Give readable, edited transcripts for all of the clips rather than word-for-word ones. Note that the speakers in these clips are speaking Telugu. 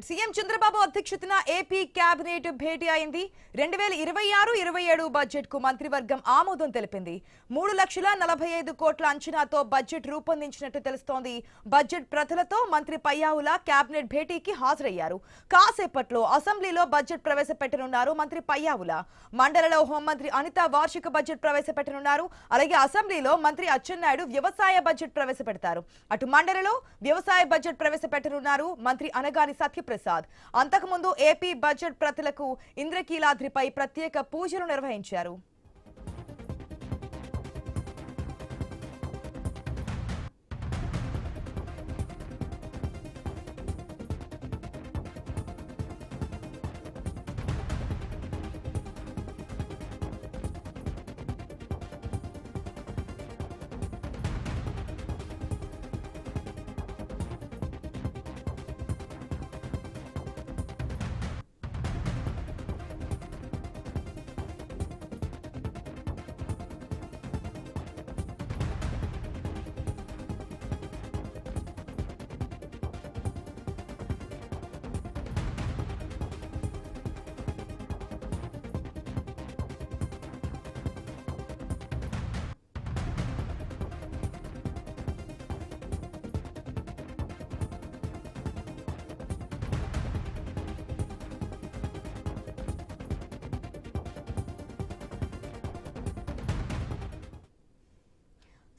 సీఎం చంద్రబాబు అధ్యక్షతన ఏపీ కేబినెట్ భేటీ అయింది. 2026-27 బడ్జెట్ కు మంత్రివర్గం ఆమోదం తెలిపింది. 3,45 కోట్ల అంచనాతో బడ్జెట్ రూపొందించినట్టు తెలుస్తోంది. బడ్జెట్ ప్రతులతో మంత్రి పయ్యావుల కేబినెట్ భేటీకి హాజరయ్యారు. కాసేపట్లో అసెంబ్లీలో బడ్జెట్ ప్రవేశపెట్టనున్నారు మంత్రి పయ్యావుల. మండలిలో హోంమంత్రి అనిత వార్షిక బడ్జెట్ ప్రవేశపెట్టనున్నారు. అలాగే అసెంబ్లీలో మంత్రి అచ్చెన్నాయుడు వ్యవసాయ బడ్జెట్ ప్రవేశపెడతారు. అటు మండలిలో వ్యవసాయ బడ్జెట్ ప్రవేశపెట్టనున్నారు మంత్రి అనగాని సత్యప్రసాద్. అంతకుముందు ఏపీ బడ్జెట్ ప్రతులకు ఇంద్రకీలాద్రిపై ప్రత్యేక పూజలు నిర్వహించారు.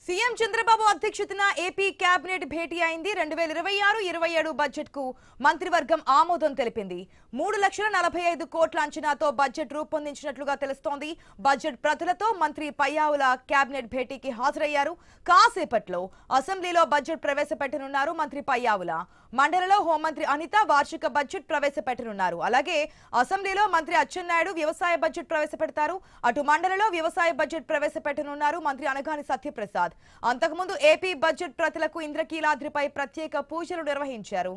సీఎం చంద్రబాబు అధ్యక్షతన ఏపీ కేబినెట్ భేటీ అయింది. 2026-27 బడ్జెట్ కు మంత్రివర్గం ఆమోదం తెలిపింది. 3,45 కోట్ల అంచనాతో బడ్జెట్ రూపొందించినట్లుగా తెలుస్తోంది. బడ్జెట్ ప్రతులతో మంత్రి పయ్యావుల కేబినెట్ భేటీకి హాజరయ్యారు. కాసేపట్లో అసెంబ్లీలో బడ్జెట్ ప్రవేశపెట్టనున్నారు మంత్రి పయ్యావుల. మండలిలో హోంమంత్రి అనిత వార్షిక బడ్జెట్ ప్రవేశపెట్టనున్నారు. అలాగే అసెంబ్లీలో మంత్రి అచ్చెన్నాయుడు వ్యవసాయ బడ్జెట్ ప్రవేశపెడతారు. అటు మండలిలో వ్యవసాయ బడ్జెట్ ప్రవేశపెట్టనున్నారు మంత్రి అనగాని సత్యప్రసాద్. అంతకుముందు ఏపీ బడ్జెట్ ప్రతులకు ఇంద్రకీలాద్రిపై ప్రత్యేక పూజలు నిర్వహించారు.